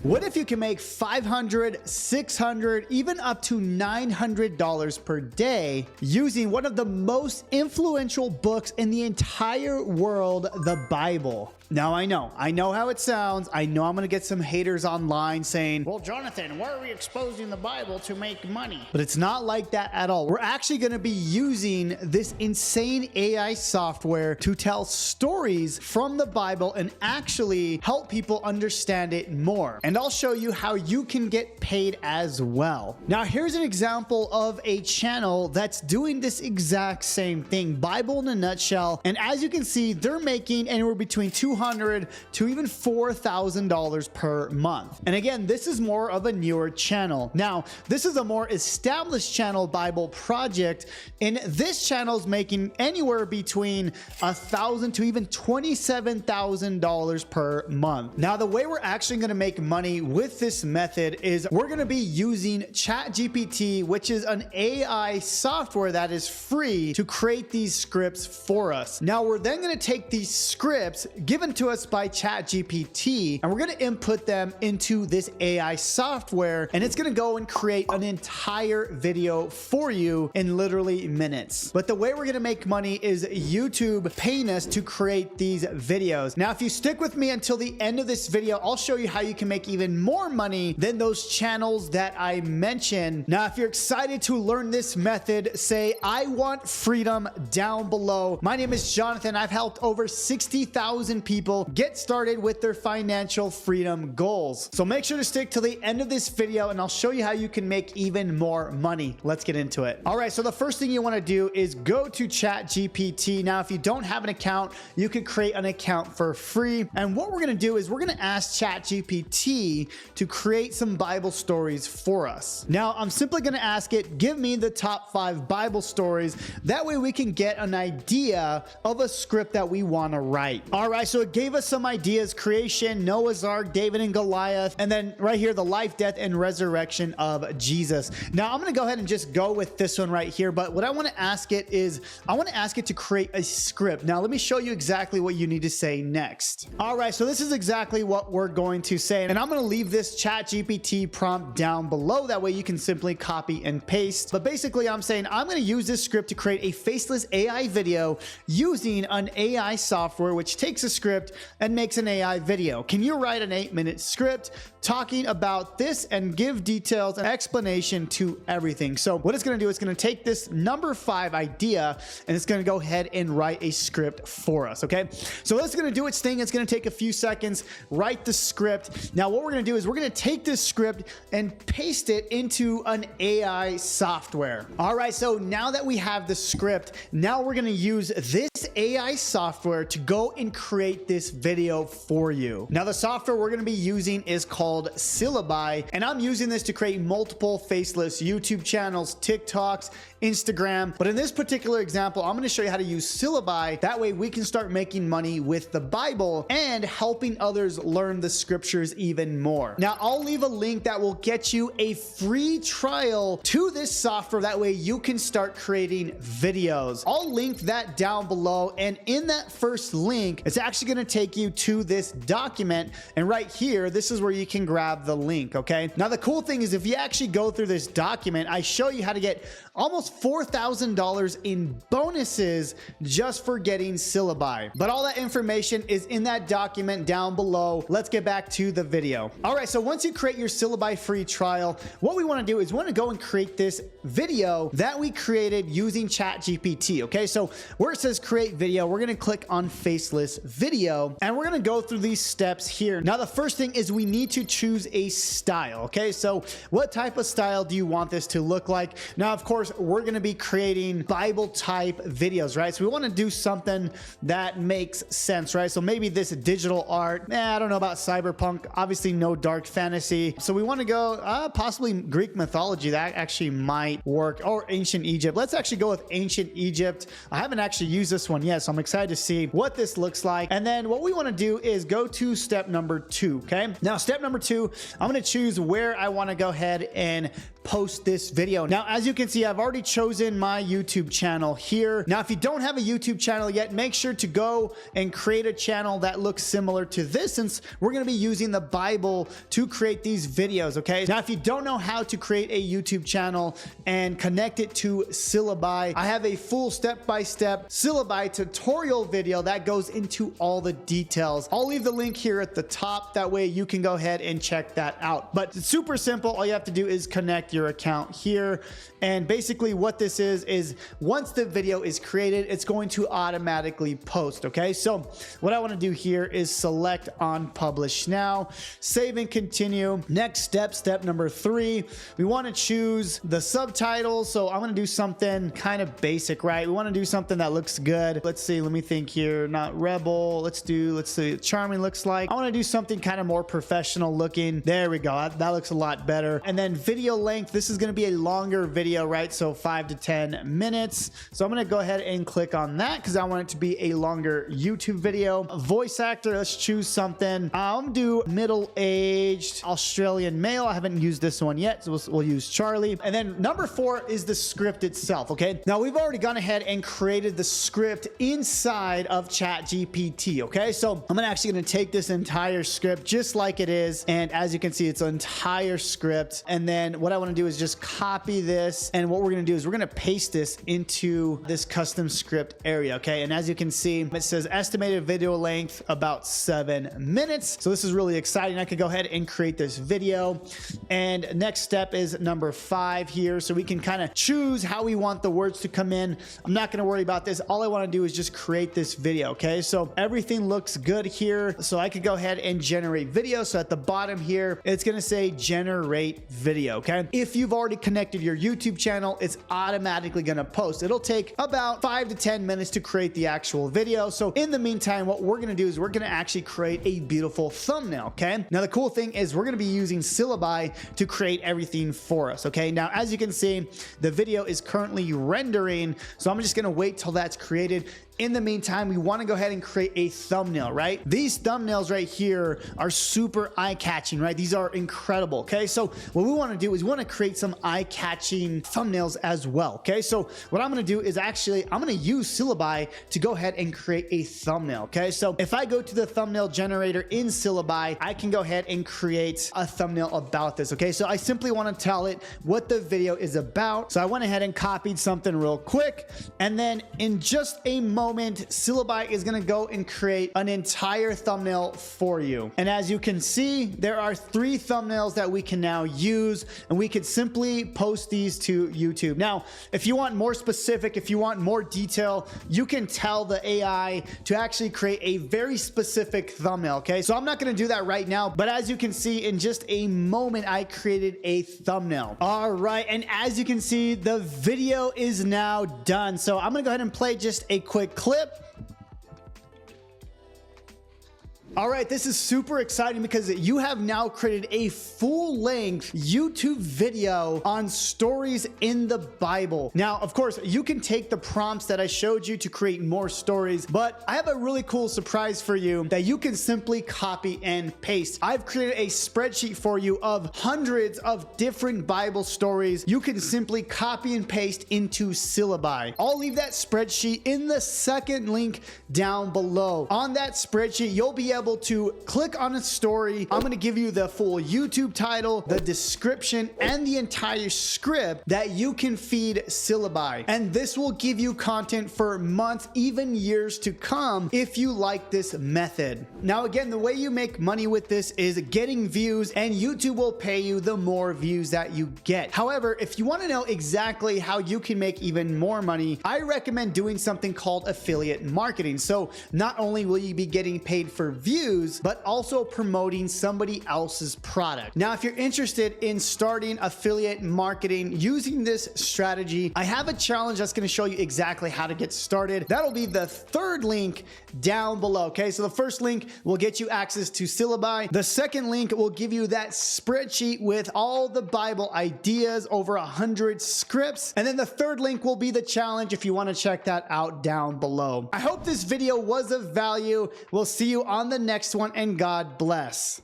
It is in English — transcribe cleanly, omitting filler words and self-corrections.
What if you can make $500, $600, even up to $900 per day using one of the most influential books in the entire world, the Bible? Now, I know how it sounds. I know I'm going to get some haters online saying, well, Jonathan, why are we exposing the Bible to make money? But it's not like that at all. We're actually going to be using this insane AI software to tell stories from the Bible and actually help people understand it more. And I'll show you how you can get paid as well. Now, here's an example of a channel that's doing this exact same thing, Bible in a nutshell. And as you can see, they're making anywhere between $200 to even $4,000 per month. And again, this is more of a newer channel. Now, this is a more established channel, Bible Project, and this channel is making anywhere between $1,000 to even $27,000 per month. Now, the way we're actually going to make money with this method is we're going to be using ChatGPT, which is an AI software that is free to create these scripts for us. Now, we're then going to take these scripts given to us by ChatGPT, and we're going to input them into this AI software, and it's going to go and create an entire video for you in literally minutes. But the way we're going to make money is YouTube paying us to create these videos. Now, if you stick with me until the end of this video, I'll show you how you can make even more money than those channels that I mentioned. Now, if you're excited to learn this method, say, I want freedom down below. My name is Jonathan. I've helped over 60,000 people get started with their financial freedom goals. So make sure to stick to the end of this video and I'll show you how you can make even more money. Let's get into it. All right, so the first thing you want to do is go to ChatGPT. Now, if you don't have an account, you can create an account for free. And what we're going to do is we're going to ask ChatGPT to create some Bible stories for us. Now, I'm simply going to ask it, give me the top 5 Bible stories. That way we can get an idea of a script that we want to write. All right, so it gave us some ideas: creation, Noah's Ark, David and Goliath, and then right here, the life, death, and resurrection of Jesus. Now, I'm going to go ahead and just go with this one right here, but what I want to ask it is, I want to ask it to create a script. Now, let me show you exactly what you need to say next. All right, so this is exactly what we're going to say, and I'm going to leave this ChatGPT prompt down below. That way you can simply copy and paste. But basically, I'm saying I'm going to use this script to create a faceless AI video using an AI software which takes a script and makes an AI video. Can you write an 8-minute script talking about this and give details and explanation to everything? So what it's going to do is going to take this number 5 idea and it's going to go ahead and write a script for us. Okay, so it's going to do its thing. It's going to take a few seconds, write the script. Now what we're going to do is we're going to take this script and paste it into an AI software. All right, so now that we have the script, now we're going to use this AI software to go and create this video for you. Now, the software we're going to be using is called Syllabi, and I'm using this to create multiple faceless YouTube channels, TikToks, Instagram. But in this particular example, I'm going to show you how to use Syllabi. That way we can start making money with the Bible and helping others learn the scriptures even more. Now, I'll leave a link that will get you a free trial to this software. That way you can start creating videos. I'll link that down below. And in that first link, it's actually going to take you to this document. And right here, this is where you can grab the link. Okay. Now, the cool thing is if you actually go through this document, I show you how to get almost $4,000 in bonuses just for getting Syllabi. But all that information is in that document down below. Let's get back to the video. All right, so once you create your Syllabi free trial, what we want to do is we want to go and create this video that we created using ChatGPT. Okay, so where it says create video, we're going to click on faceless video and we're going to go through these steps here. Now, the first thing is we need to choose a style. Okay, so what type of style do you want this to look like? Now, of course, we're going to be creating Bible type videos, right? So we want to do something that makes sense, right? So maybe this digital art, I don't know about cyberpunk, obviously no dark fantasy. So we want to go possibly Greek mythology. That actually might work, or ancient Egypt. Let's actually go with ancient Egypt. I haven't actually used this one yet, so I'm excited to see what this looks like. And then what we want to do is go to step number 2. Okay, now step number 2, I'm going to choose where I want to go ahead and post this video. Now, as you can see, I've already chosen my YouTube channel here. Now, if you don't have a YouTube channel yet, make sure to go and create a channel that looks similar to this, since we're going to be using the Bible to create these videos, okay? Now, if you don't know how to create a YouTube channel and connect it to syllabi, I have a full step-by-step syllabi tutorial video that goes into all the details. I'll leave the link here at the top. That way you can go ahead and check that out. But it's super simple. All you have to do is connect your account here. And basically what this is once the video is created, it's going to automatically post, okay? So what I want to do here is select on publish now, save and continue. Next step number 3, we want to choose the subtitles. So I'm going to do something kind of basic, right? We want to do something that looks good. Let's see, let me think here. Not rebel. Let's see, charming looks like. I want to do something kind of more professional looking. There we go. That looks a lot better. And then video length, this is going to be a longer video, right? So 5 to 10 minutes. So I'm going to go ahead and click on that because I want it to be a longer YouTube video. Voice actor, let's choose something. I'm going to do middle-aged Australian male. I haven't used this one yet, so we'll use Charlie. And then number 4 is the script itself, okay? Now we've already gone ahead and created the script inside of ChatGPT, okay? So I'm actually going to take this entire script just like it is, and as you can see, it's an entire script. And then what I want to do is just copy this, and what we're going to do is we're going to paste this into this custom script area, okay? And as you can see, it says estimated video length about 7 minutes. So this is really exciting. I could go ahead and create this video. And next step is number 5 here. So we can kind of choose how we want the words to come in. I'm not going to worry about this. All I want to do is just create this video, okay? So everything looks good here. So I could go ahead and generate video. So at the bottom here, it's going to say generate video, okay? If you've already connected your YouTube channel, it's automatically going to post. It'll take about 5 to 10 minutes to create the actual video. So in the meantime, what we're going to do is we're going to actually create a beautiful thumbnail, okay? Now, the cool thing is we're going to be using syllabi to create everything for us, okay? Now, as you can see, the video is currently rendering. So I'm just going to wait till that's created. In the meantime, we want to go ahead and create a thumbnail, right? These thumbnails right here are super eye-catching, right? These are incredible, okay? So what we want to do is we want to create some eye-catching thumbnails as well, okay? So what I'm going to do is actually, I'm going to use syllabi to go ahead and create a thumbnail, okay? So if I go to the thumbnail generator in syllabi, I can go ahead and create a thumbnail about this, okay? So I simply want to tell it what the video is about. So I went ahead and copied something real quick, and then in just a moment, syllabi is going to go and create an entire thumbnail for you. And as you can see, there are 3 thumbnails that we can now use, and we could simply post these to YouTube. Now, if you want more specific, if you want more detail, you can tell the AI to actually create a very specific thumbnail, okay? So I'm not going to do that right now, but as you can see, in just a moment, I created a thumbnail. All right, and as you can see, the video is now done. So I'm going to go ahead and play just a quick clip. All right, this is super exciting because you have now created a full-length YouTube video on stories in the Bible. Now, of course, you can take the prompts that I showed you to create more stories, but I have a really cool surprise for you that you can simply copy and paste. I've created a spreadsheet for you of hundreds of different Bible stories. You can simply copy and paste into syllabi. I'll leave that spreadsheet in the second link down below. On that spreadsheet, you'll be able to click on a story. I'm going to give you the full YouTube title, the description, and the entire script that you can feed syllabi. And this will give you content for months, even years to come if you like this method. Now, again, the way you make money with this is getting views, and YouTube will pay you the more views that you get. However, if you want to know exactly how you can make even more money, I recommend doing something called affiliate marketing. So not only will you be getting paid for views, but also promoting somebody else's product. Now, if you're interested in starting affiliate marketing using this strategy, I have a challenge that's going to show you exactly how to get started. That'll be the third link down below. Okay, so the first link will get you access to syllabi. The second link will give you that spreadsheet with all the Bible ideas, over 100 scripts. And then the third link will be the challenge if you want to check that out down below. I hope this video was of value. We'll see you on the next one, and God bless.